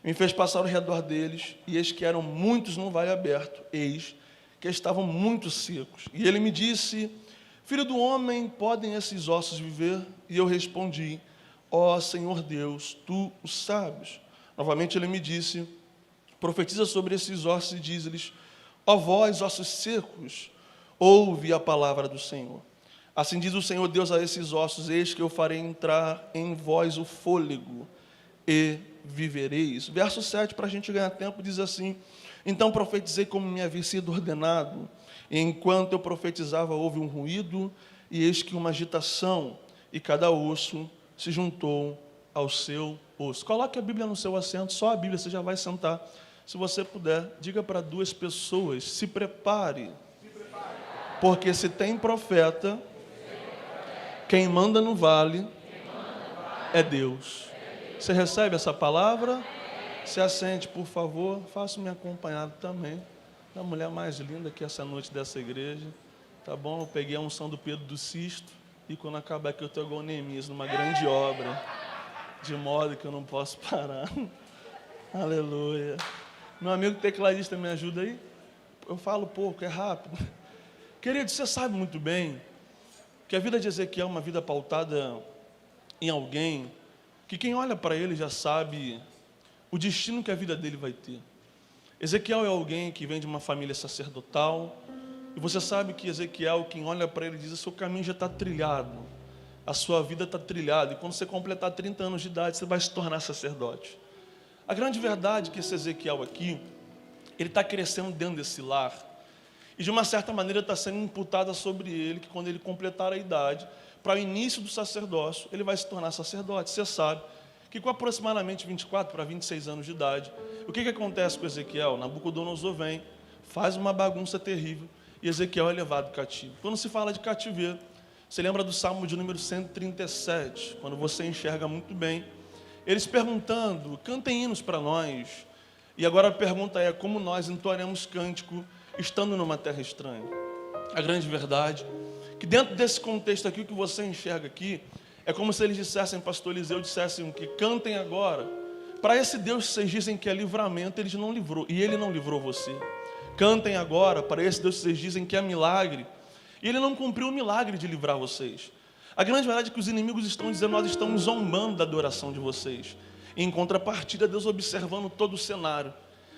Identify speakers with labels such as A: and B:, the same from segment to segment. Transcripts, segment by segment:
A: Me fez passar ao redor deles, e eis que eram muitos num vale aberto, eis que estavam muito secos. E ele me disse: Filho do homem, podem esses ossos viver? E eu respondi: Ó Senhor Deus, tu o sabes. Novamente ele me disse: Profetiza sobre esses ossos e diz-lhes: Ó vós, ossos secos, ouve a palavra do Senhor. Assim diz o Senhor Deus a esses ossos: Eis que eu farei entrar em vós o fôlego, e vivereis. Verso 7, para a gente ganhar tempo, diz assim: Então profetizei como me havia sido ordenado. E enquanto eu profetizava, houve um ruído, e eis que uma agitação, e cada osso se juntou ao seu osso. Coloque a Bíblia no seu assento, só a Bíblia, você já vai sentar. Se você puder, diga para 2 pessoas: se prepare, porque se tem profeta, quem manda no vale é Deus. Você recebe essa palavra? Se assente, por favor. Faça me acompanhado também da mulher mais linda que essa noite dessa igreja. Tá bom? Eu peguei a unção do Pedro do Cisto, e quando acabar aqui eu estou igual Neemias, numa grande obra, de modo que eu não posso parar. Aleluia. Meu amigo tecladista, me ajuda aí? Eu falo pouco, é rápido. Querido, você sabe muito bem que a vida de Ezequiel é uma vida pautada em alguém que quem olha para ele já sabe o destino que a vida dele vai ter. Ezequiel é alguém que vem de uma família sacerdotal, e você sabe que Ezequiel, quem olha para ele diz: o seu caminho já está trilhado, a sua vida está trilhada, e quando você completar 30 anos de idade, você vai se tornar sacerdote. A grande verdade é que esse Ezequiel aqui, ele está crescendo dentro desse lar, e de uma certa maneira está sendo imputada sobre ele, que quando ele completar a idade, para o início do sacerdócio, ele vai se tornar sacerdote. Você sabe que com aproximadamente 24 para 26 anos de idade, o que acontece com Ezequiel? Nabucodonosor vem, faz uma bagunça terrível, e Ezequiel é levado cativo. Quando se fala de cativeiro, você lembra do Salmo de número 137, quando você enxerga muito bem, eles perguntando: cantem hinos para nós. E agora a pergunta é: como nós entoaremos cântico estando numa terra estranha? A grande verdade é que dentro desse contexto aqui, o que você enxerga aqui, é como se eles dissessem, pastor Eliseu, dissessem que cantem agora. Para esse Deus que vocês dizem que é livramento, ele não livrou, e ele não livrou você. Cantem agora para esse Deus que vocês dizem que é milagre, e ele não cumpriu o milagre de livrar vocês. A grande verdade é que os inimigos estão dizendo: nós estamos zombando da adoração de vocês. E em contrapartida, Deus observando todo o cenário,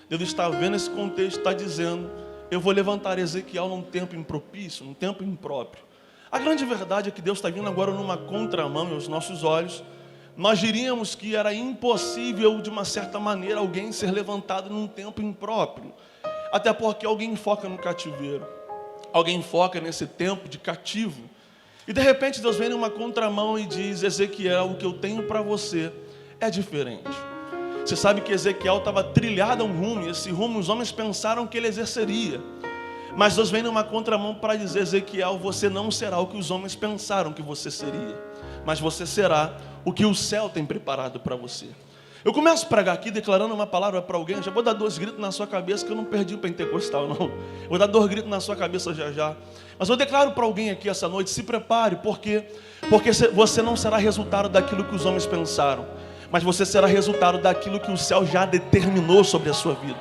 A: Deus está vendo esse contexto, está dizendo: eu vou levantar Ezequiel num tempo impropício, num tempo impróprio. A grande verdade é que Deus está vindo agora numa contramão aos nossos olhos. Nós diríamos que era impossível, de uma certa maneira, alguém ser levantado num tempo impróprio. Até porque alguém foca no cativeiro, alguém foca nesse tempo de cativo. E de repente Deus vem numa contramão e diz: Ezequiel, o que eu tenho para você é diferente. Você sabe que Ezequiel estava trilhado a um rumo, e esse rumo os homens pensaram que ele exerceria. Mas Deus vem numa contramão para dizer: Ezequiel, você não será o que os homens pensaram que você seria, mas você será o que o céu tem preparado para você. Eu começo a pregar aqui declarando uma palavra para alguém. Já vou dar 2 gritos na sua cabeça, que eu não perdi o pentecostal, não. Eu vou dar 2 gritos na sua cabeça já. Mas eu declaro para alguém aqui essa noite: se prepare, porque você não será resultado daquilo que os homens pensaram, mas você será resultado daquilo que o céu já determinou sobre a sua vida.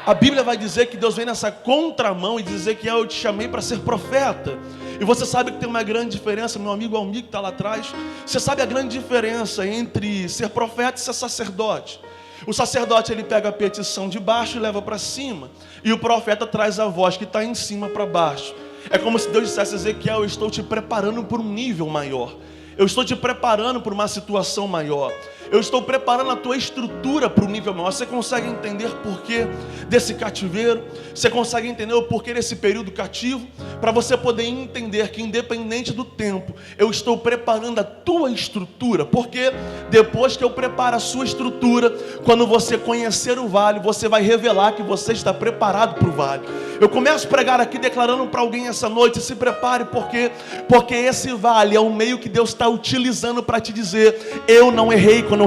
A: A Bíblia vai dizer que Deus vem nessa contramão e dizer que eu te chamei para ser profeta. E você sabe que tem uma grande diferença, meu amigo Almir que está lá atrás. Você sabe a grande diferença entre ser profeta e ser sacerdote. O sacerdote, ele pega a petição de baixo e leva para cima, e o profeta traz a voz que está em cima para baixo. É como se Deus dissesse: Ezequiel, eu estou te preparando para um nível maior, eu estou te preparando para uma situação maior, eu estou preparando a tua estrutura para um nível maior. Você consegue entender o porquê desse cativeiro? Você consegue entender o porquê desse período cativo? Para você poder entender que, independente do tempo, eu estou preparando a tua estrutura. Porque depois que eu preparo a sua estrutura, quando você conhecer o vale, você vai revelar que você está preparado para o vale. Eu começo a pregar aqui declarando para alguém essa noite: se prepare, porque esse vale é o meio que Deus está utilizando para te dizer: eu não errei quando eu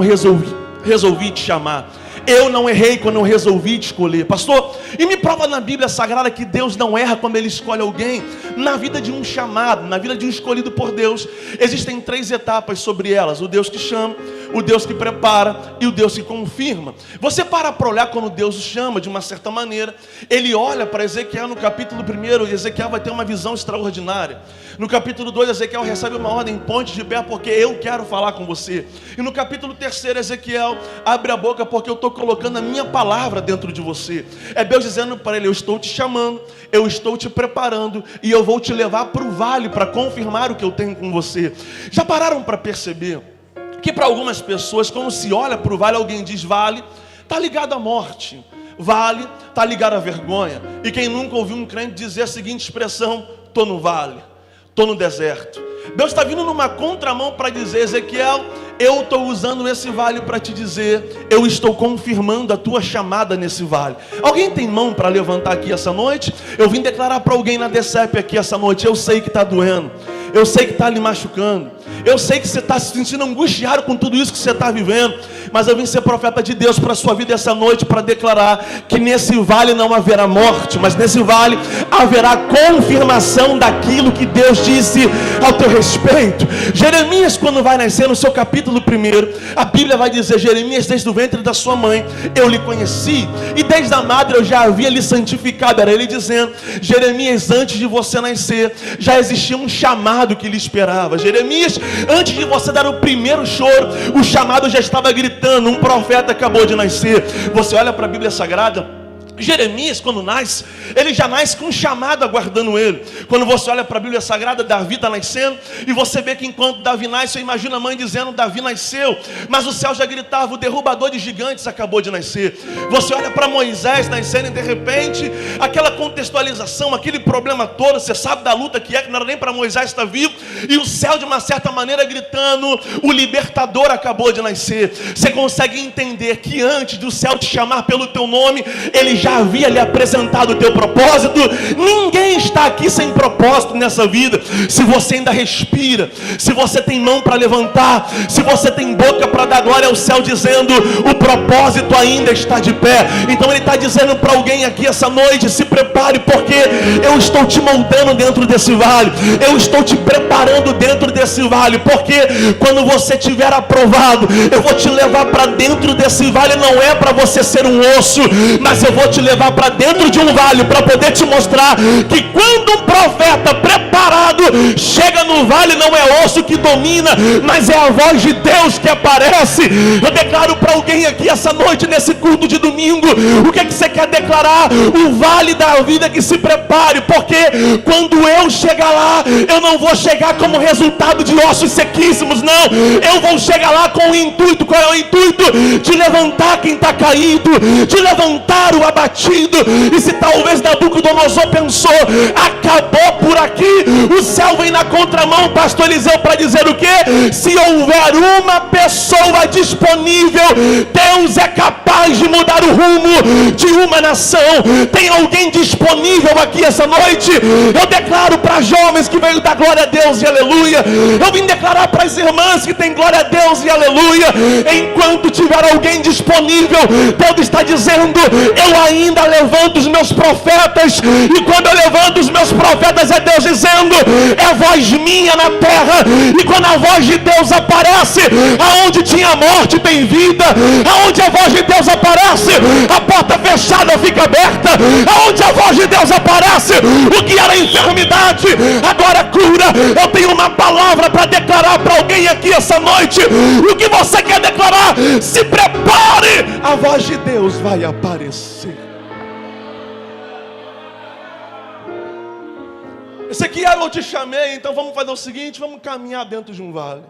A: resolvi te chamar, eu não errei quando eu resolvi te escolher. Pastor, e me prova na Bíblia Sagrada que Deus não erra quando Ele escolhe alguém. Na vida de um chamado, na vida de um escolhido por Deus, existem 3 etapas sobre elas: o Deus que chama, o Deus que prepara e o Deus que confirma. Você para olhar quando Deus o chama de uma certa maneira. Ele olha para Ezequiel no capítulo 1, e Ezequiel vai ter uma visão extraordinária. No capítulo 2, Ezequiel recebe uma ordem: ponte de pé, porque eu quero falar com você. E no capítulo 3, Ezequiel abre a boca, porque eu estou colocando a minha palavra dentro de você. É Deus dizendo para ele: eu estou te chamando, eu estou te preparando, e eu vou te levar para o vale para confirmar o que eu tenho com você. Já pararam para perceber que para algumas pessoas, quando se olha para o vale, alguém diz vale, está ligado à morte, vale está ligado à vergonha. E quem nunca ouviu um crente dizer a seguinte expressão: estou no vale, estou no deserto. Deus está vindo numa contramão para dizer: Ezequiel, eu estou usando esse vale para te dizer, eu estou confirmando a tua chamada nesse vale. Alguém tem mão para levantar aqui essa noite? Eu vim declarar para alguém na DCEP aqui essa noite: eu sei que está doendo, eu sei que está lhe machucando, eu sei que você está se sentindo angustiado com tudo isso que você está vivendo, mas eu vim ser profeta de Deus para a sua vida essa noite para declarar que nesse vale não haverá morte, mas nesse vale haverá confirmação daquilo que Deus disse ao teu respeito. Jeremias, quando vai nascer, no seu capítulo 1, a Bíblia vai dizer: Jeremias, desde o ventre da sua mãe eu lhe conheci, e desde a madre eu já havia lhe santificado. Era ele dizendo: Jeremias, antes de você nascer já existia um chamado que lhe esperava. Jeremias, antes de você dar o primeiro choro, o chamado já estava gritando: um profeta acabou de nascer. Você olha para a Bíblia Sagrada, Jeremias, quando nasce, ele já nasce com um chamado aguardando ele. Quando você olha para a Bíblia Sagrada, Davi está nascendo, e você vê que enquanto Davi nasce, você imagina a mãe dizendo: Davi nasceu, mas o céu já gritava: o derrubador de gigantes acabou de nascer. Você olha para Moisés nascendo, e de repente, aquela contextualização, aquele problema todo, você sabe da luta que não era nem para Moisés estar vivo, e o céu de uma certa maneira gritando: o libertador acabou de nascer. Você consegue entender que antes do céu te chamar pelo teu nome, ele já havia lhe apresentado o teu propósito. Ninguém está aqui sem propósito nessa vida. Se você ainda respira, se você tem mão para levantar, se você tem boca para dar glória ao céu, dizendo: o propósito ainda está de pé. Então ele está dizendo para alguém aqui essa noite: se prepare, porque eu estou te moldando dentro desse vale, eu estou te preparando dentro desse vale, porque quando você tiver aprovado, eu vou te levar para dentro desse vale. Não é para você ser um osso, mas eu vou te levar para dentro de um vale, para poder te mostrar que quando um profeta preparado chega no vale, não é osso que domina, mas é a voz de Deus que aparece. Eu declaro para alguém aqui essa noite, nesse culto de domingo: o que é que você quer declarar? O vale da vida que se prepare, porque quando eu chegar lá, eu não vou chegar como resultado de ossos sequíssimos, não. Eu vou chegar lá com o intuito. Qual é o intuito? De levantar quem está caído, de levantar o abatido. E se talvez Nabucodonosor pensou: acabou por aqui, o céu vem na contramão, pastor Eliseu, para dizer o quê? Se houver uma pessoa disponível, Deus é capaz de mudar o rumo de uma nação. Tem alguém disponível aqui essa noite? Eu declaro para jovens que veio dar glória a Deus e aleluia. Eu vim declarar para as irmãs que tem glória a Deus e aleluia. Enquanto tiver alguém disponível, Deus está dizendo: eu ainda levanto os meus profetas. E quando eu levanto os meus profetas, é Deus dizendo: é voz minha na terra. E quando a voz de Deus aparece, aonde tinha morte tem vida. Aonde a voz de Deus aparece, a porta fechada fica aberta. Aonde a voz de Deus aparece, o que era enfermidade agora cura. Eu tenho uma palavra para declarar para alguém aqui essa noite. O que você quer declarar? Se prepare, a voz de Deus vai aparecer. Ezequiel, eu te chamei, então vamos fazer o seguinte: vamos caminhar dentro de um vale.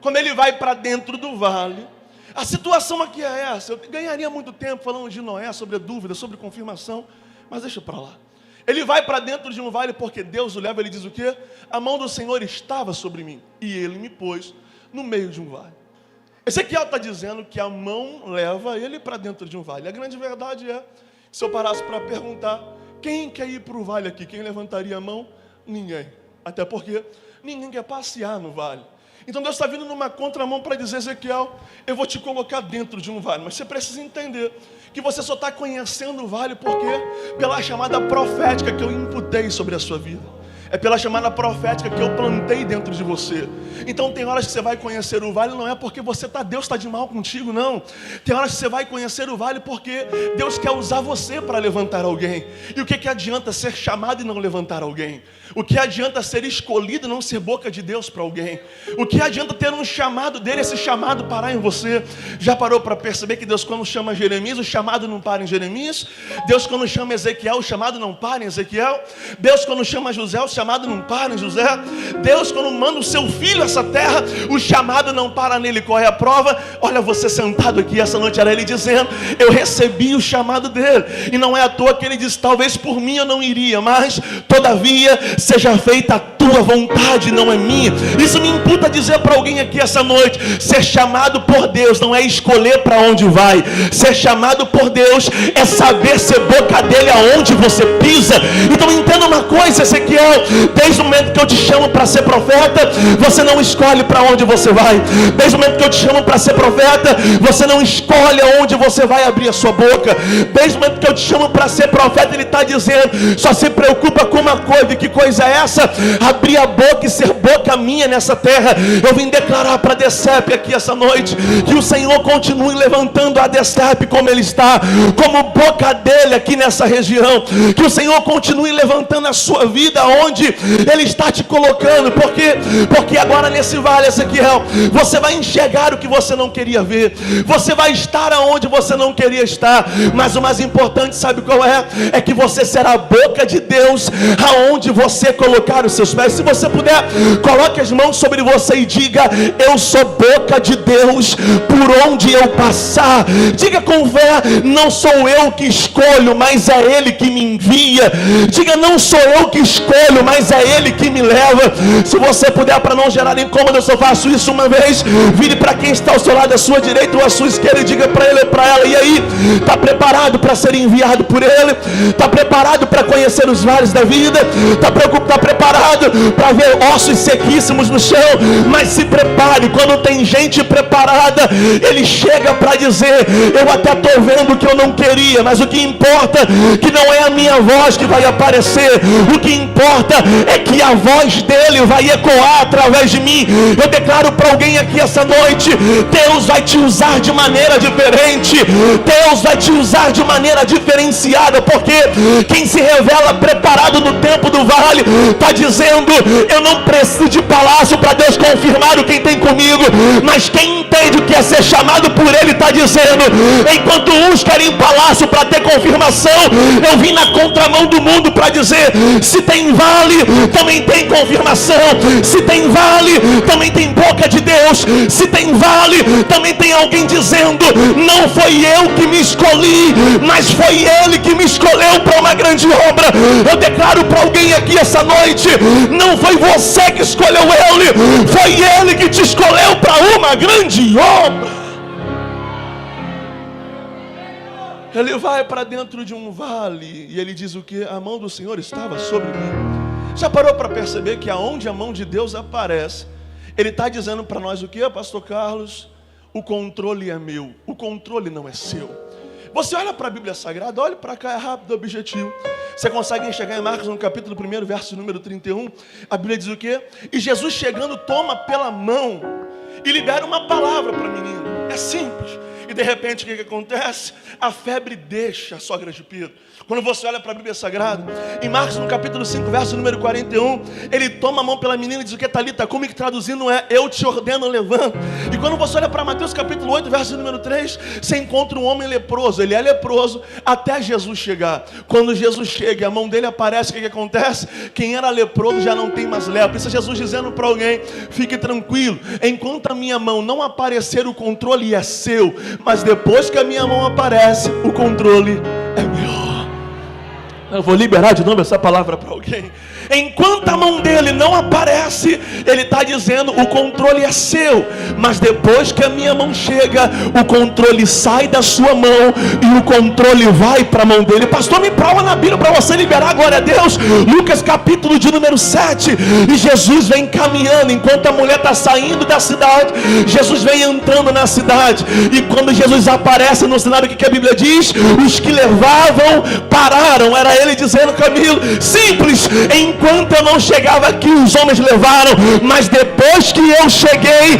A: Quando ele vai para dentro do vale, a situação aqui é essa. Eu ganharia muito tempo falando de Noé, sobre a dúvida, sobre confirmação, mas deixa para lá. Ele vai para dentro de um vale porque Deus o leva. Ele diz o quê? A mão do Senhor estava sobre mim e ele me pôs no meio de um vale. Ezequiel está dizendo que a mão leva ele para dentro de um vale. A grande verdade é, se eu parasse para perguntar: quem quer ir para o vale aqui? Quem levantaria a mão? Ninguém. Até porque ninguém quer passear no vale. Então Deus está vindo numa contramão para dizer: Ezequiel, eu vou te colocar dentro de um vale. Mas você precisa entender que você só está conhecendo o vale porque pela chamada profética que eu imputei sobre a sua vida. É pela chamada profética que eu plantei dentro de você. Então tem horas que você vai conhecer o vale, não é porque Deus está de mal contigo, não. Tem horas que você vai conhecer o vale porque Deus quer usar você para levantar alguém. E o que adianta ser chamado e não levantar alguém? O que adianta ser escolhido e não ser boca de Deus para alguém? O que adianta ter um chamado dele, esse chamado parar em você? Já parou para perceber que Deus, quando chama Jeremias, o chamado não para em Jeremias? Deus, quando chama Ezequiel, o chamado não para em Ezequiel? Deus, quando chama José, o chamado não para em José? Deus, quando manda o seu filho a essa terra, o chamado não para nele. Qual é a prova? Olha você sentado aqui essa noite, era ele dizendo: eu recebi o chamado dele. E não é à toa que ele diz: talvez por mim eu não iria, mas todavia seja feita a tua vontade, não é minha. Isso me imputa dizer para alguém aqui essa noite: ser chamado por Deus não é escolher para onde vai. Ser chamado por Deus é saber ser boca dele aonde você pisa. Então entenda uma coisa, Ezequiel: desde o momento que eu te chamo para ser profeta, você não escolhe para onde você vai. Desde o momento que eu te chamo para ser profeta, você não escolhe aonde você vai abrir a sua boca. Desde o momento que eu te chamo para ser profeta, ele está dizendo: só se preocupa com uma coisa. E que coisa é essa? Abrir a boca e ser boca minha nessa terra. Eu vim declarar para a DECEP aqui essa noite que o Senhor continue levantando a DECEP como ele está, como boca dele aqui nessa região. Que o Senhor continue levantando a sua vida onde ele está te colocando. Porque agora nesse vale, Ezequiel, você vai enxergar o que você não queria ver. Você vai estar aonde você não queria estar. Mas o mais importante, sabe qual é? É que você será a boca de Deus aonde você colocar os seus pés. Se você puder, coloque as mãos sobre você e diga: eu sou boca de Deus por onde eu passar. Diga com fé: não sou eu que escolho, mas é ele que me envia. Diga: não sou eu que escolho, mas é ele que me leva. Se você puder, para não gerar incômodo, eu só faço isso uma vez. Vire para quem está ao seu lado, à sua direita ou à sua esquerda, e diga para ele ou para ela: e aí, está preparado para ser enviado por ele? Está preparado para conhecer os vales da vida? Está preparado para ver ossos sequíssimos no chão? Mas se prepare, quando tem gente preparada, ele chega para dizer: eu até estou vendo o que eu não queria, mas o que importa que não é a minha voz que vai aparecer. O que importa é que a voz dele vai ecoar através de mim. Eu declaro para alguém aqui essa noite: Deus vai te usar de maneira diferente. Deus vai te usar de maneira diferenciada, porque quem se revela preparado no tempo do vale está dizendo: eu não preciso de palácio para Deus confirmar o que tem comigo. Mas quem entende o que é ser chamado por ele está dizendo: enquanto uns querem palácio para ter confirmação, eu vim na contramão do mundo para dizer: se tem vale, também tem confirmação. Se tem vale, também tem boca de Deus. Se tem vale, também tem alguém dizendo: não foi eu que me escolhi, mas foi ele que me escolheu para uma grande obra. Eu declaro para alguém aqui essa noite: não foi você que escolheu ele, foi ele que te escolheu para uma grande obra. Ele vai para dentro de um vale e ele diz o que? A mão do Senhor estava sobre mim. Já parou para perceber que aonde a mão de Deus aparece, ele está dizendo para nós o que, pastor Carlos? O controle é meu, o controle não é seu. Você olha para a Bíblia Sagrada, olha para cá, é rápido, objetivo. Você consegue enxergar em Marcos no capítulo 1, verso número 31, a Bíblia diz o quê? E Jesus chegando, toma pela mão e libera uma palavra para a menina. É simples. E de repente o que acontece? A febre deixa a sogra de Pedro. Quando você olha para a Bíblia Sagrada, em Marcos no capítulo 5, verso número 41, ele toma a mão pela menina e diz o que? Talita cumi, que traduzindo é: eu te ordeno, levanta. E quando você olha para Mateus capítulo 8, verso número 3, você encontra um homem leproso. Ele é leproso até Jesus chegar. Quando Jesus chega e a mão dele aparece, o que acontece? Quem era leproso já não tem mais lepra. Isso é Jesus dizendo para alguém: fique tranquilo, enquanto a minha mão não aparecer, o controle é seu. Mas depois que a minha mão aparece, o controle é meu. Eu vou liberar de novo essa palavra para alguém. Enquanto a mão dele não aparece, ele está dizendo: o controle é seu. Mas depois que a minha mão chega, o controle sai da sua mão e o controle vai para a mão dele. Pastor, me prova na Bíblia para você liberar, glória a Deus. Lucas capítulo de número 7. E Jesus vem caminhando, enquanto a mulher está saindo da cidade, Jesus vem entrando na cidade. E quando Jesus aparece no cenário, o que a Bíblia diz? Os que levavam pararam. Era ele dizendo: Camilo, simples, enquanto eu não chegava aqui, os homens levaram, mas depois que eu cheguei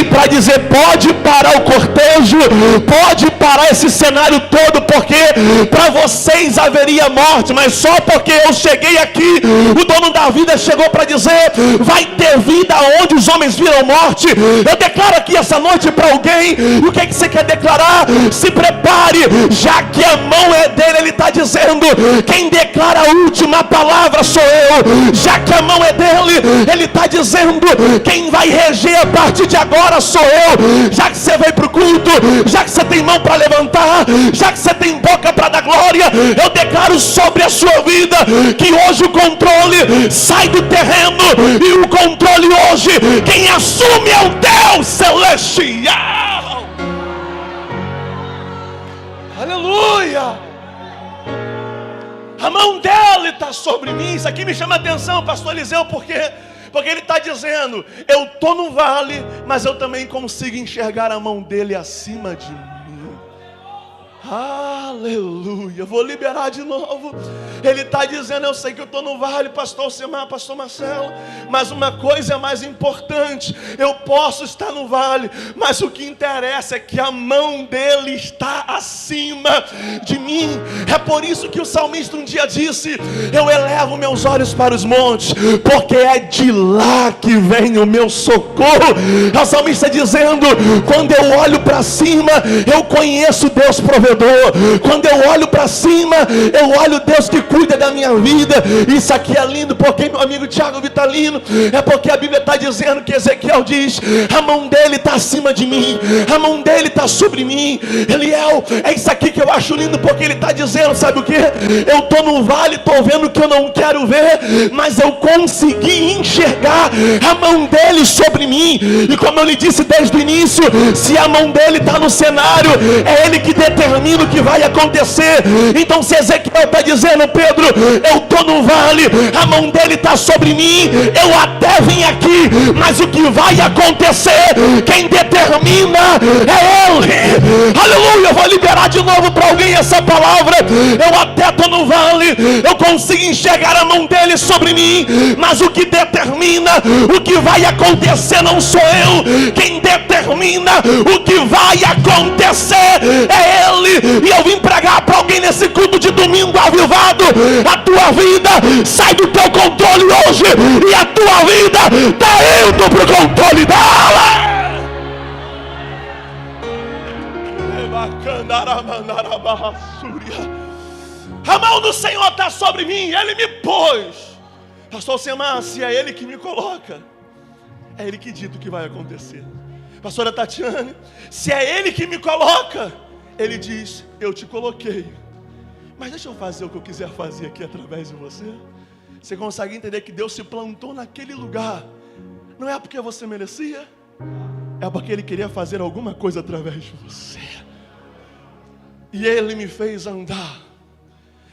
A: para dizer: pode parar o cortejo, pode parar esse cenário todo, porque para vocês haveria morte, mas só porque eu cheguei aqui, o dono da vida chegou para dizer: vai ter vida onde os homens viram morte. Eu declaro aqui essa noite para alguém. O que você quer declarar? Se prepare, já que a mão é dele. Ele está dizendo: quem declara a última palavra sou eu. Já que a mão é dele, ele está dizendo: quem vai reger a partir de agora sou eu. Já que você veio para o culto, já que você tem mão para levantar, já que você tem boca para dar glória, eu declaro sobre a sua vida que hoje o controle sai do terreno, e o controle hoje quem assume é o Deus celestial. Aleluia! A mão dele está sobre mim. Isso aqui me chama a atenção, pastor Eliseu, porque ele está dizendo: eu estou no vale, mas eu também consigo enxergar a mão dele acima de mim. Aleluia, vou liberar de novo. Ele está dizendo: eu sei que eu estou no vale, pastor Alcemar, pastor Marcelo, mas uma coisa é mais importante. Eu posso estar no vale, mas o que interessa é que a mão dele está acima de mim. É por isso que o salmista um dia disse: eu elevo meus olhos para os montes, porque é de lá que vem o meu socorro. O salmista dizendo: quando eu olho para cima, eu conheço Deus provedor. Quando eu olho para cima, eu olho Deus que cuida da minha vida. Isso aqui é lindo, porque meu amigo Tiago Vitalino, é porque a Bíblia está dizendo que Ezequiel diz: a mão dele está acima de mim, a mão dele está sobre mim. Eliel, é isso aqui que eu acho lindo, porque ele está dizendo: sabe o que? Eu estou no vale, estou vendo o que eu não quero ver, mas eu consegui enxergar a mão dele sobre mim. E como eu lhe disse desde o início, se a mão dele está no cenário, é ele que determina o que vai acontecer. Então se Ezequiel está dizendo: Pedro, eu estou no vale, a mão dele está sobre mim, eu até vim aqui, mas o que vai acontecer, quem determina é ele. Aleluia, eu vou liberar de novo para alguém essa palavra. Eu até estou no vale, eu consigo enxergar a mão dele sobre mim, mas o que determina o que vai acontecer não sou eu. Quem determina o que vai acontecer é ele. E eu vim pregar para alguém nesse culto de domingo avivado: a tua vida sai do teu controle hoje, e a tua vida está indo para o controle dela. A mão do Senhor está sobre mim, ele me pôs. Pastor Alcemar, se é ele que me coloca, é ele que dita o que vai acontecer. Pastora Tatiane, se é ele que me coloca, ele diz: eu te coloquei, mas deixa eu fazer o que eu quiser fazer aqui através de você. Você consegue entender que Deus se plantou naquele lugar, não é porque você merecia, é porque Ele queria fazer alguma coisa através de você. E Ele me fez andar.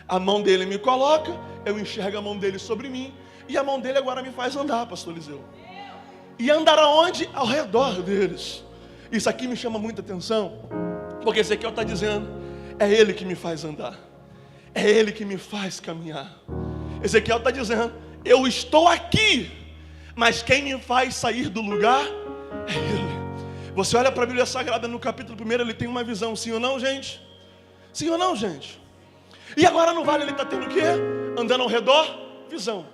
A: A mão dele me coloca, eu enxergo a mão dele sobre mim, e a mão dele agora me faz andar, pastor Eliseu. E andar aonde? Ao redor deles. Isso aqui me chama muita atenção, porque Ezequiel está dizendo: é ele que me faz andar, é ele que me faz caminhar. Ezequiel está dizendo: eu estou aqui, mas quem me faz sair do lugar é ele. Você olha para a Bíblia Sagrada, no capítulo 1, ele tem uma visão, sim ou não, gente? Sim ou não, gente? E agora no vale ele está tendo o quê? Andando ao redor, visão.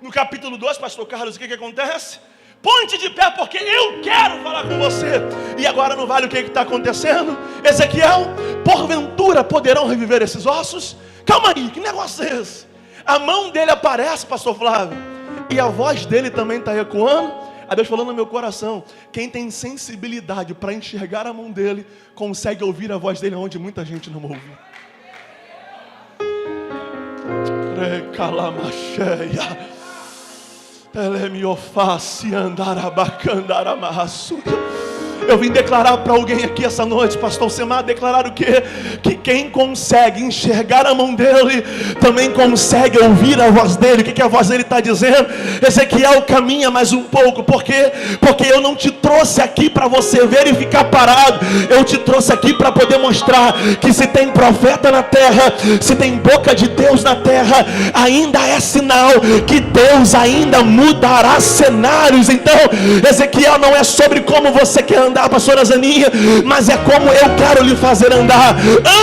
A: No capítulo 2, pastor Carlos, o que acontece? Ponte de pé, porque eu quero falar com você. E agora no vale o que está acontecendo? Ezequiel, porventura poderão reviver esses ossos? Calma aí, que negócio é esse? A mão dele aparece, pastor Flávio, e a voz dele também está ecoando. A Deus falando no meu coração: quem tem sensibilidade para enxergar a mão dele, consegue ouvir a voz dele onde muita gente não ouve. Recalamacheia. Eu vim declarar para alguém aqui essa noite, pastor Alcemar, declarar o quê? Que quem consegue enxergar a mão dele, também consegue ouvir a voz dele. O que a voz dele está dizendo? Ezequiel, caminha mais um pouco. Por quê? Porque eu não te trouxe aqui para você ver e ficar parado. Eu te trouxe aqui para poder mostrar que se tem profeta na terra, se tem boca de Deus na terra, ainda é sinal que Deus ainda mudará cenários. Então, Ezequiel, não é sobre como você quer andar, pastora Zaninha, mas é como eu quero lhe fazer andar.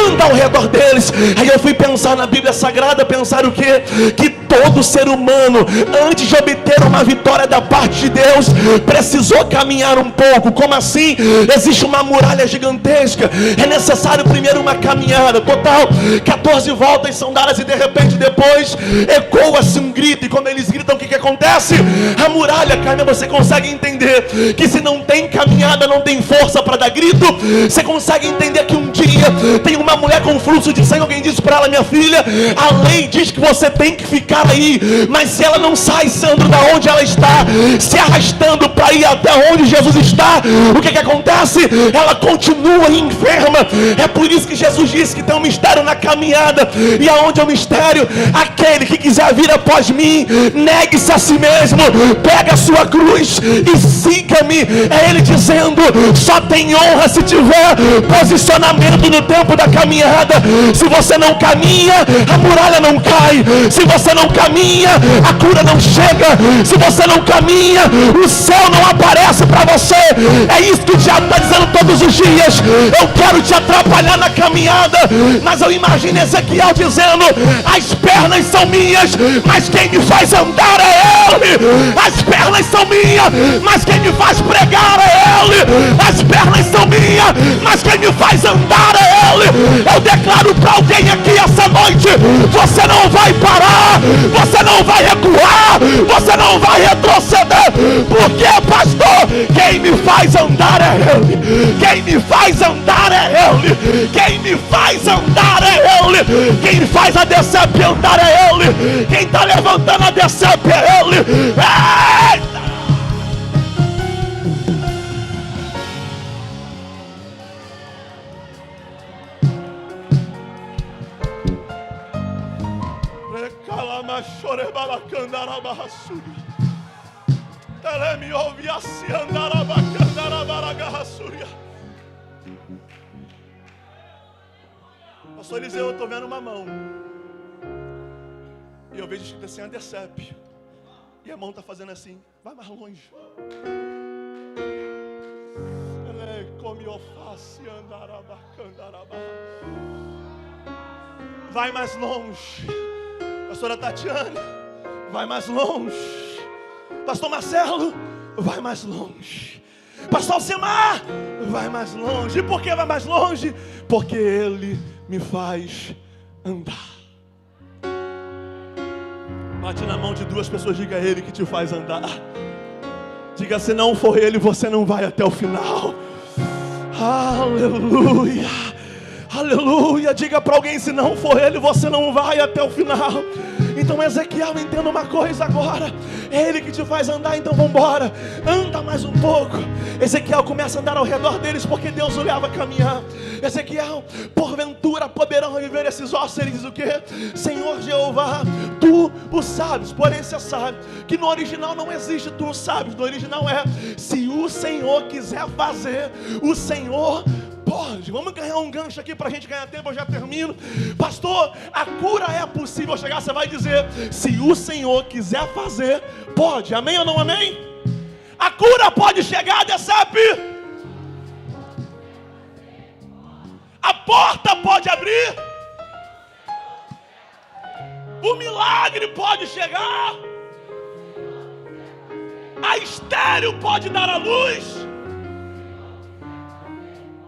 A: Anda ao redor deles. Aí eu fui pensar na Bíblia Sagrada, pensar o quê? Que todo ser humano, antes de obter uma vitória da parte de Deus, precisou caminhar um pouco. Como assim? Existe uma muralha gigantesca, é necessário primeiro uma caminhada. Total 14 voltas são dadas, e de repente depois ecoa-se um grito, e quando eles gritam, o que acontece? A muralha cai. Você consegue entender que se não tem caminhada, não tem força para dar grito? Você consegue entender que um dia tem uma mulher com fluxo de sangue, alguém disse para ela: minha filha, a lei diz que você tem que ficar aí, mas se ela não sai, Sandro, da onde ela está, se arrastando para ir até onde Jesus está, o que acontece? Ela continua enferma. É por isso que Jesus disse que tem um mistério na caminhada. E aonde é o mistério? Aquele que quiser vir após mim, negue-se a si mesmo, pega a sua cruz e siga-me. É ele dizendo: só tem honra se tiver posicionamento no tempo da caminhada. Se você não caminha, a muralha não cai. Se você não caminha, a cura não chega. Se você não caminha, o céu não aparece para você. É isso que o diabo está dizendo todos os dias: eu quero te atrapalhar na caminhada. Mas eu imagino Ezequiel dizendo: as pernas são minhas, mas quem me faz andar é ele. As pernas são minhas, mas quem me faz pregar é ele. As pernas são minhas, mas quem me faz andar é ele. Eu declaro para alguém aqui essa noite: você não vai parar, você não vai recuar, você não vai retroceder. Porque, pastor, quem me faz andar é ele. Quem me faz andar é ele. Quem me faz andar é ele. Quem faz a DCP andar é ele. Quem está levantando a DCP é ele. Eita! Pastor Eliseu, eu estou vendo uma mão, e eu vejo escrito assim: Andercep, e a mão está fazendo assim: vai mais longe. Vai mais longe. Pastora Tatiana, vai mais longe. Pastor Marcelo, vai mais longe. Pastor Alcimar, vai mais longe. E por que vai mais longe? Porque ele me faz andar. Bate na mão de duas pessoas, diga: ele que te faz andar. Diga: se não for ele, você não vai até o final. Aleluia, aleluia. Diga para alguém: se não for ele, você não vai até o final. Então, Ezequiel, entenda uma coisa agora: é ele que te faz andar. Então vamos embora, anda mais um pouco. Ezequiel começa a andar ao redor deles, porque Deus o leva a caminhar. Ezequiel, porventura poderão reviver esses ossos? Ele diz o quê? Senhor Jeová, tu o sabes. Porém você sabe que no original não existe tu o sabes. No original é: se o Senhor quiser fazer, o Senhor pode. Vamos ganhar um gancho aqui para a gente ganhar tempo. Eu já termino. Pastor, a cura é possível chegar? Você vai dizer: se o Senhor quiser fazer, pode. Amém ou não amém? A cura pode chegar, DCP. A porta pode abrir. O milagre pode chegar. A estéril pode dar a luz.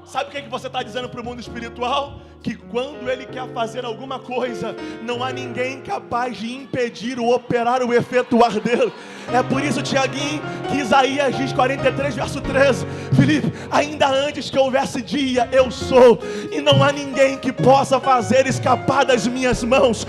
A: Sabe o que você está dizendo para o mundo espiritual? Que quando ele quer fazer alguma coisa, não há ninguém capaz de impedir o operar, o efetuar dele. É por isso, Tiaguinho, que Isaías diz 43, verso 13: Felipe, ainda antes que houvesse dia, eu sou, e não há ninguém que possa fazer escapar das minhas mãos.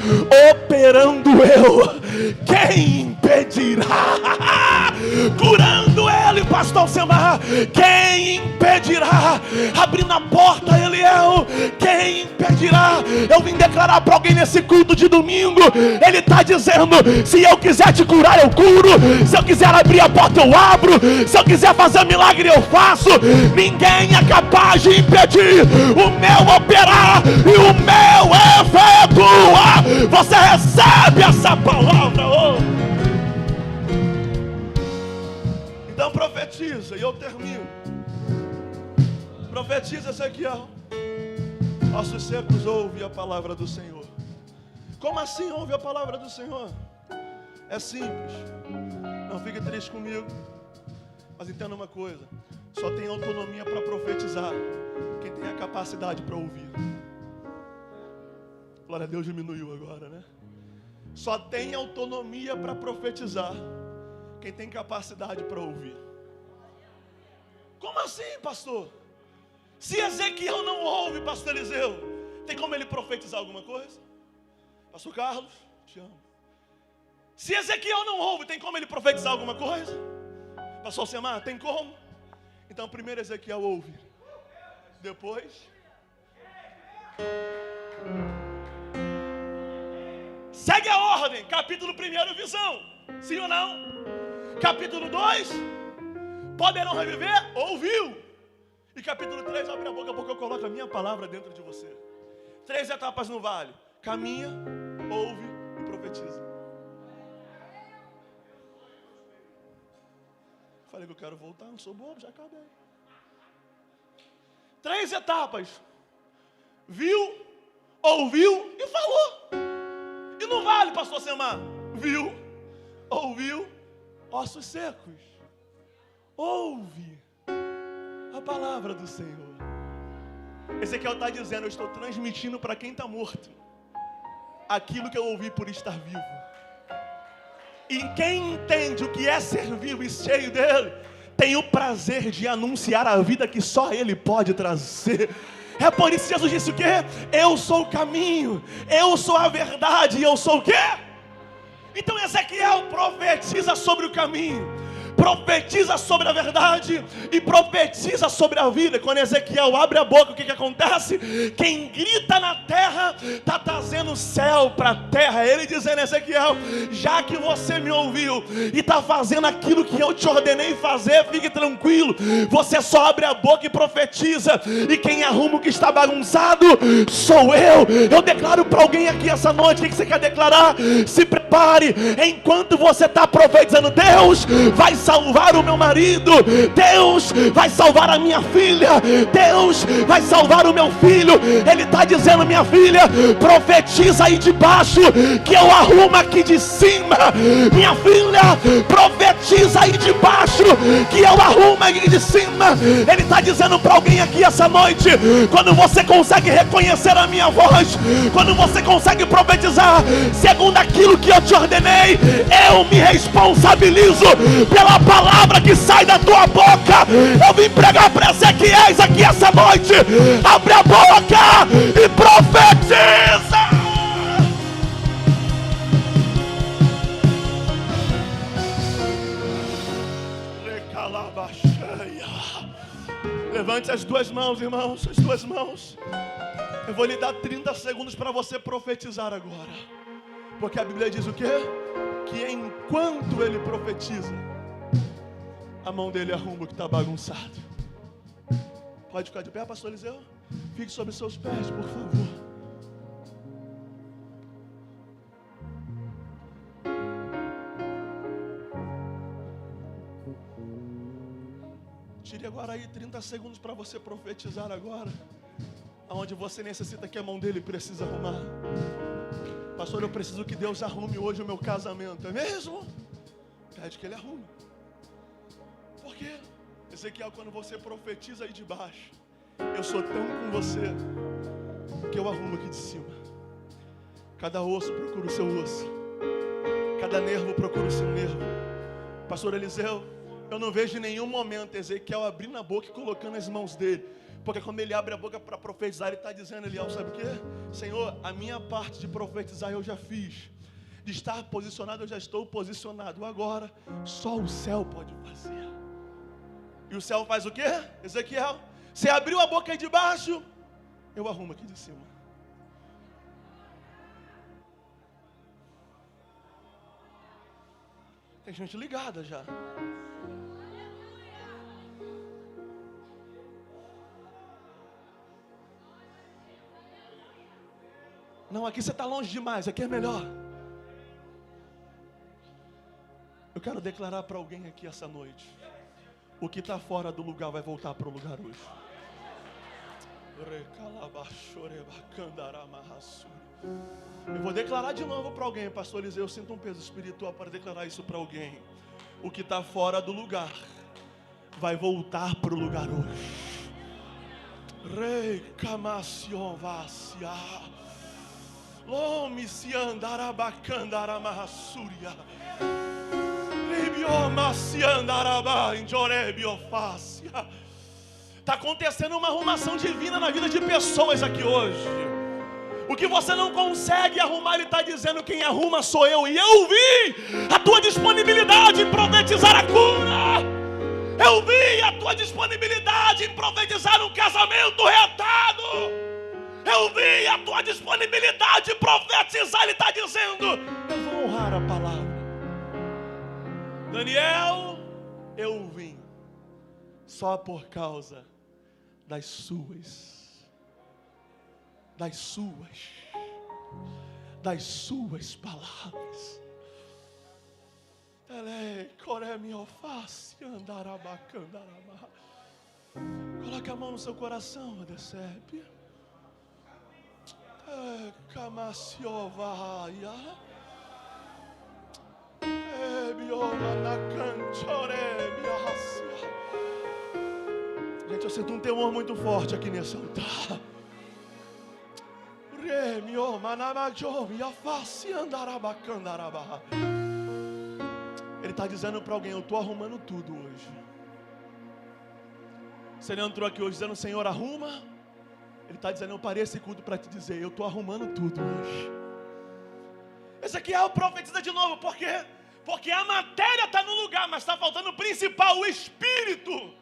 A: Operando eu, quem impedirá? curando ele, pastor Alcemar. Quem impedirá? Abrindo a porta, Eliel. Quem impedirá? Eu vim declarar para alguém nesse culto de domingo. Ele está dizendo: se eu quiser te curar, eu curo. Se eu quiser abrir a porta, eu abro. Se eu quiser fazer milagre, eu faço. Ninguém é capaz de impedir o meu operar e o meu efetuar. Você recebe essa palavra hoje. Então profetiza, e eu termino. Profetiza, Ezequiel. Ossos secos, ouve a palavra do Senhor. Como assim ouve a palavra do Senhor? É simples. Não fique triste comigo, mas entenda uma coisa: só tem autonomia para profetizar quem tem a capacidade para ouvir. Glória a Deus, diminuiu agora, né? Só tem autonomia para profetizar quem tem capacidade para ouvir. Como assim, pastor? Se Ezequiel não ouve, pastor Eliseu, tem como ele profetizar alguma coisa? Pastor Carlos, te amo. Se Ezequiel não ouve, tem como ele profetizar alguma coisa? Pastor Alcemar, tem como? Então primeiro Ezequiel ouve. Depois segue a ordem. Capítulo 1, visão. Sim ou não? Capítulo 2, poderão reviver? Ouviu. E capítulo 3, abre a boca porque eu coloco a minha palavra dentro de você. 3 etapas no vale: caminha, ouve e profetiza. Falei que eu quero voltar, não sou bobo, já acabei. 3 etapas: viu, ouviu e falou. E não vale, pastor Alcemar? Viu, ouviu, ossos secos. Ouve a palavra do Senhor. Ezequiel está dizendo: eu estou transmitindo para quem está morto aquilo que eu ouvi por estar vivo. E quem entende o que é ser vivo e cheio dele, tem o prazer de anunciar a vida que só ele pode trazer. É por isso que Jesus disse o quê? Eu sou o caminho, eu sou a verdade e eu sou o quê? Então Ezequiel profetiza sobre o caminho, profetiza sobre a verdade e profetiza sobre a vida. Quando Ezequiel abre a boca, o que acontece? Quem grita na terra está trazendo o céu para a terra. Ele dizendo: Ezequiel, já que você me ouviu e está fazendo aquilo que eu te ordenei fazer, fique tranquilo, você só abre a boca e profetiza, e quem arruma o que está bagunçado sou eu. Eu declaro para alguém aqui essa noite: o que você quer declarar? Se prepare, enquanto você está profetizando, Deus vai salvar o meu marido, Deus vai salvar a minha filha, Deus vai salvar o meu filho. Ele está dizendo: minha filha, profetiza aí de baixo, que eu arrumo aqui de cima. Minha filha, profetiza aí de baixo, que eu arrumo aqui de cima. Ele está dizendo para alguém aqui essa noite: quando você consegue reconhecer a minha voz, quando você consegue profetizar segundo aquilo que eu te ordenei, eu me responsabilizo pela palavra que sai da tua boca. Eu vim pregar para Ezequiel aqui essa noite: abre a boca e profetiza. Levante as duas mãos, irmãos, as duas mãos. Eu vou lhe dar 30 segundos para você profetizar agora, porque a Bíblia diz o quê? Que enquanto ele profetiza, a mão dele arruma o que está bagunçado. Pode ficar de pé, pastor Eliseu? Fique sobre seus pés, por favor. Tire agora aí 30 segundos para você profetizar agora, aonde você necessita que a mão dele precisa arrumar. Pastor, eu preciso que Deus arrume hoje o meu casamento, é mesmo? Pede que ele arrume. Por quê? Ezequiel, quando você profetiza aí de baixo, eu sou tão com você que eu arrumo aqui de cima. Cada osso procura o seu osso, cada nervo procura o seu nervo. Pastor Eliseu, eu não vejo em nenhum momento Ezequiel abrindo a boca e colocando as mãos dele, porque quando ele abre a boca para profetizar, ele está dizendo: Eliel, sabe o quê? Senhor, a minha parte de profetizar eu já fiz, de estar posicionado, eu já estou posicionado. Agora, só o céu pode fazer. E o céu faz o quê? Ezequiel, você abriu a boca aí de baixo, eu arrumo aqui de cima. Tem gente ligada já. Não, aqui você está longe demais, aqui é melhor. Eu quero declarar para alguém aqui essa noite: o que está fora do lugar vai voltar para o lugar hoje. Eu vou declarar de novo para alguém, pastor Eliseu, eu sinto um peso espiritual para declarar isso para alguém. O que está fora do lugar vai voltar para o lugar hoje. Rei Camacion Vacia Lomi se andarabacandaramassuria Libioma se andaraba em Jorebiofácia. Está acontecendo uma arrumação divina na vida de pessoas aqui hoje. O que você não consegue arrumar, Ele está dizendo: quem arruma sou eu. E eu vi a tua disponibilidade em profetizar a cura. Eu vi a tua disponibilidade em profetizar um casamento retado. Eu vi a tua disponibilidade em profetizar. Ele está dizendo: eu vou honrar a palavra. Daniel, eu vim só por causa das suas palavras. Coloque a mão no seu coração, Adecebe. Gente, eu sinto um temor muito forte aqui nesse altar. Ele está dizendo para alguém: eu estou arrumando tudo hoje. Você não entrou aqui hoje dizendo: Senhor, arruma. Ele está dizendo: eu parei esse culto para te dizer: eu estou arrumando tudo hoje. Ezequiel profetiza de novo. Por quê? Porque a matéria está no lugar, mas está faltando o principal, o Espírito.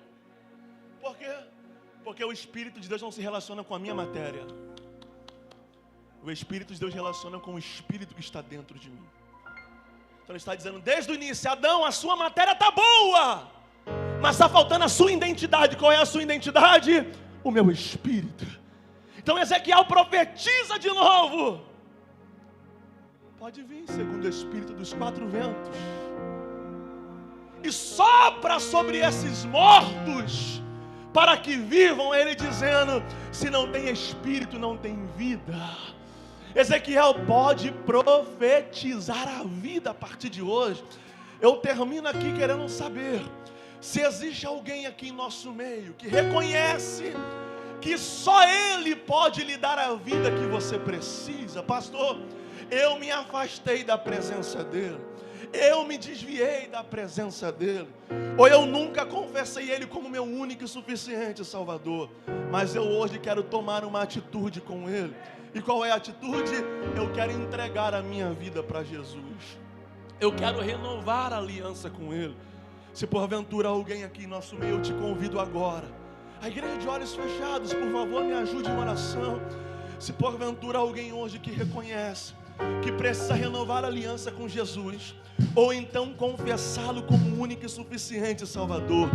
A: Por quê? Porque o Espírito de Deus não se relaciona com a minha matéria. O Espírito de Deus relaciona com o Espírito que está dentro de mim. Então ele está dizendo desde o início: Adão, a sua matéria está boa, mas está faltando a sua identidade. Qual é a sua identidade? O meu Espírito. Então Ezequiel profetiza de novo. Pode vir, segundo o Espírito dos quatro ventos, e sopra sobre esses mortos, para que vivam. Ele dizendo: se não tem Espírito, não tem vida. Ezequiel pode profetizar a vida a partir de hoje. Eu termino aqui querendo saber se existe alguém aqui em nosso meio que reconhece que só Ele pode lhe dar a vida que você precisa. Pastor, eu me afastei da presença dEle, eu me desviei da presença dEle, ou eu nunca confessei Ele como meu único e suficiente Salvador, mas eu hoje quero tomar uma atitude com Ele. E qual é a atitude? Eu quero entregar a minha vida para Jesus. Eu quero renovar a aliança com Ele. Se porventura alguém aqui em nosso meio, eu te convido agora. A igreja de olhos fechados, por favor, me ajude em oração. Se porventura alguém hoje que reconhece que precisa renovar a aliança com Jesus, ou então confessá-lo como único e suficiente Salvador,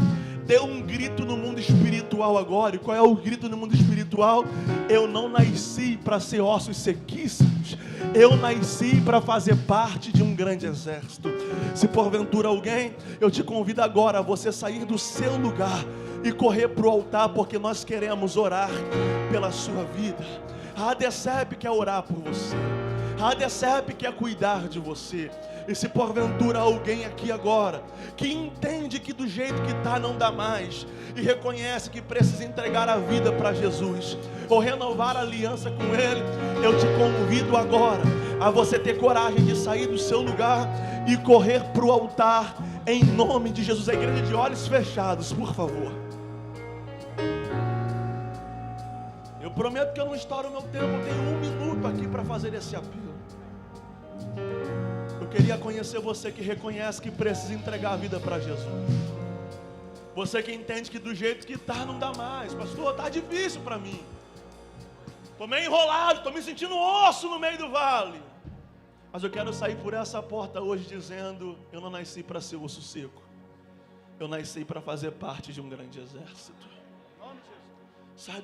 A: dê um grito no mundo espiritual agora. E qual é o grito no mundo espiritual? Eu não nasci para ser ossos sequíssimos, eu nasci para fazer parte de um grande exército. Se porventura alguém, eu te convido agora a você sair do seu lugar e correr para o altar, porque nós queremos orar pela sua vida. A Adecebe quer orar por você, a Adecebe quer cuidar de você. E se porventura alguém aqui agora que entende que do jeito que está não dá mais, e reconhece que precisa entregar a vida para Jesus, ou renovar a aliança com Ele, eu te convido agora a você ter coragem de sair do seu lugar e correr para o altar, em nome de Jesus. A igreja de olhos fechados, por favor. Eu prometo que eu não estouro o meu tempo, eu tenho 1 minuto aqui para fazer esse apelo. queria conhecer você que reconhece que precisa entregar a vida para Jesus. Você que entende que do jeito que está não dá mais. Pastor, está difícil para mim. Estou meio enrolado, estou me sentindo osso no meio do vale. Mas eu quero sair por essa porta hoje dizendo: eu não nasci para ser osso seco. Eu nasci para fazer parte de um grande exército. Sai